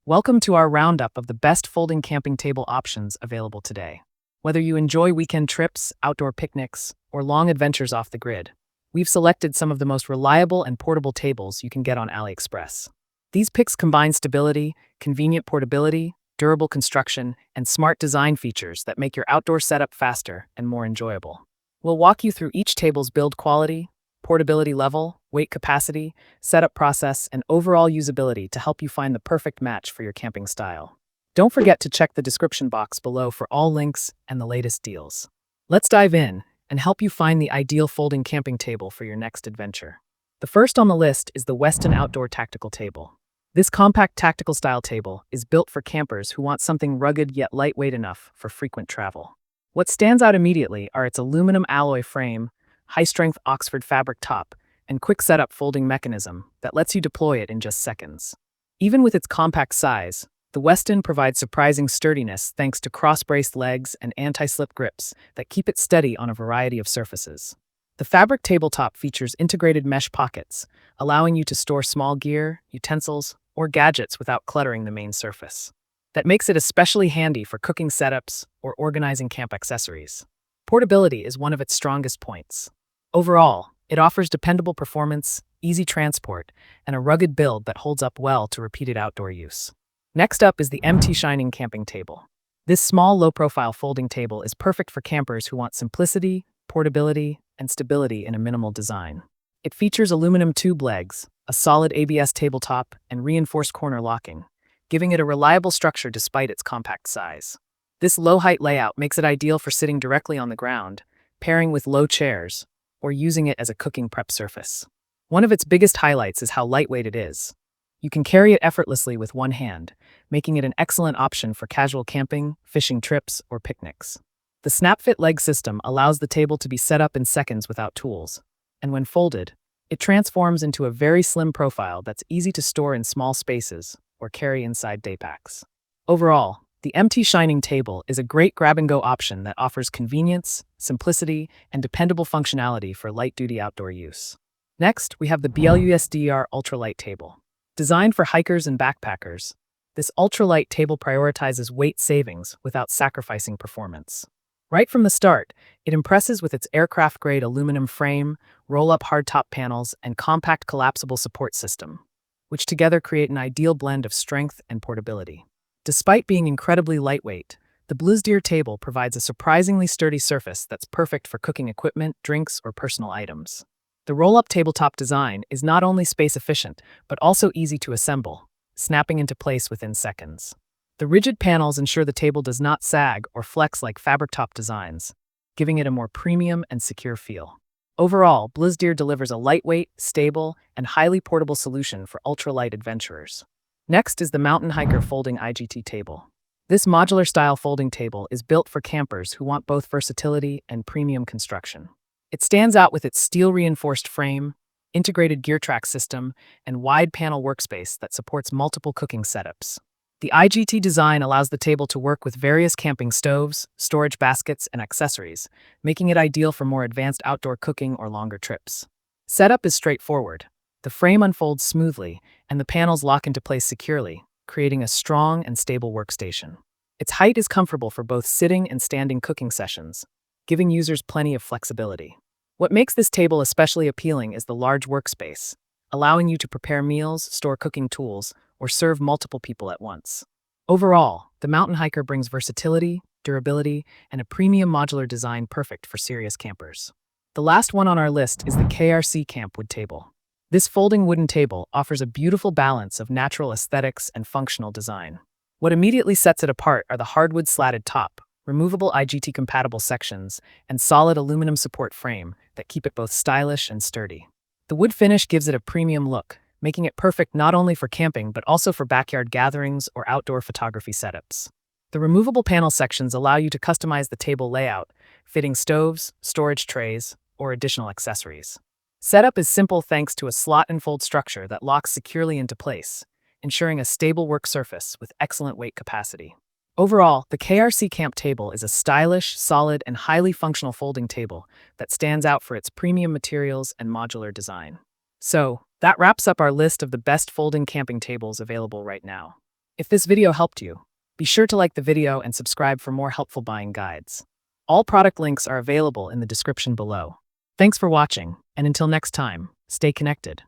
Welcome to our roundup of the best folding camping table options available today. Whether you enjoy weekend trips, outdoor picnics, or long adventures off the grid, we've selected some of the most reliable and portable tables you can get on AliExpress. These picks combine stability, convenient portability, durable construction, and smart design features that make your outdoor setup faster and more enjoyable. We'll walk you through each table's build quality, portability level, weight capacity, setup process, and overall usability to help you find the perfect match for your camping style. Don't forget to check the description box below for all links and the latest deals. Let's dive in and help you find the ideal folding camping table for your next adventure. The first on the list is the Weston Outdoor Tactical Table. This compact tactical style table is built for campers who want something rugged yet lightweight enough for frequent travel. What stands out immediately are its aluminum alloy frame, high-strength Oxford fabric top, and quick setup folding mechanism that lets you deploy it in just seconds. Even with its compact size, the Weston provides surprising sturdiness thanks to cross-braced legs and anti-slip grips that keep it steady on a variety of surfaces. The fabric tabletop features integrated mesh pockets, allowing you to store small gear, utensils, or gadgets without cluttering the main surface. That makes it especially handy for cooking setups or organizing camp accessories. Portability is one of its strongest points. Overall, it offers dependable performance, easy transport, and a rugged build that holds up well to repeated outdoor use. Next up is the MT Shining Camping Table. This small, low-profile folding table is perfect for campers who want simplicity, portability, and stability in a minimal design. It features aluminum tube legs, a solid ABS tabletop, and reinforced corner locking, giving it a reliable structure despite its compact size. This low-height layout makes it ideal for sitting directly on the ground, pairing with low chairs, or using it as a cooking prep surface. One of its biggest highlights is how lightweight it is. You can carry it effortlessly with one hand, making it an excellent option for casual camping, fishing trips, or picnics. The snap-fit leg system allows the table to be set up in seconds without tools, and when folded, it transforms into a very slim profile that's easy to store in small spaces or carry inside day packs. Overall, the MT Shining Table is a great grab-and-go option that offers convenience, simplicity, and dependable functionality for light-duty outdoor use. Next, we have the BLUSDR Ultralight Table. Designed for hikers and backpackers, this ultralight table prioritizes weight savings without sacrificing performance. Right from the start, it impresses with its aircraft-grade aluminum frame, roll-up hardtop panels, and compact collapsible support system, which together create an ideal blend of strength and portability. Despite being incredibly lightweight, the BLUSDR table provides a surprisingly sturdy surface that's perfect for cooking equipment, drinks, or personal items. The roll-up tabletop design is not only space-efficient, but also easy to assemble, snapping into place within seconds. The rigid panels ensure the table does not sag or flex like fabric-top designs, giving it a more premium and secure feel. Overall, BLUSDR delivers a lightweight, stable, and highly portable solution for ultralight adventurers. Next is the Mountain Hiker Folding IGT Table. This modular-style folding table is built for campers who want both versatility and premium construction. It stands out with its steel-reinforced frame, integrated gear track system, and wide-panel workspace that supports multiple cooking setups. The IGT design allows the table to work with various camping stoves, storage baskets, and accessories, making it ideal for more advanced outdoor cooking or longer trips. Setup is straightforward. The frame unfolds smoothly, and the panels lock into place securely, creating a strong and stable workstation. Its height is comfortable for both sitting and standing cooking sessions, giving users plenty of flexibility. What makes this table especially appealing is the large workspace, allowing you to prepare meals, store cooking tools, or serve multiple people at once. Overall, the Mountain Hiker brings versatility, durability, and a premium modular design perfect for serious campers. The last one on our list is the KRC Campwood Table. This folding wooden table offers a beautiful balance of natural aesthetics and functional design. What immediately sets it apart are the hardwood slatted top, removable IGT-compatible sections, and solid aluminum support frame that keep it both stylish and sturdy. The wood finish gives it a premium look, making it perfect not only for camping but also for backyard gatherings or outdoor photography setups. The removable panel sections allow you to customize the table layout, fitting stoves, storage trays, or additional accessories. Setup is simple thanks to a slot and fold structure that locks securely into place, ensuring a stable work surface with excellent weight capacity. Overall, the KRC Camp Table is a stylish, solid, and highly functional folding table that stands out for its premium materials and modular design. So, that wraps up our list of the best folding camping tables available right now. If this video helped you, be sure to like the video and subscribe for more helpful buying guides. All product links are available in the description below. Thanks for watching, and until next time, stay connected.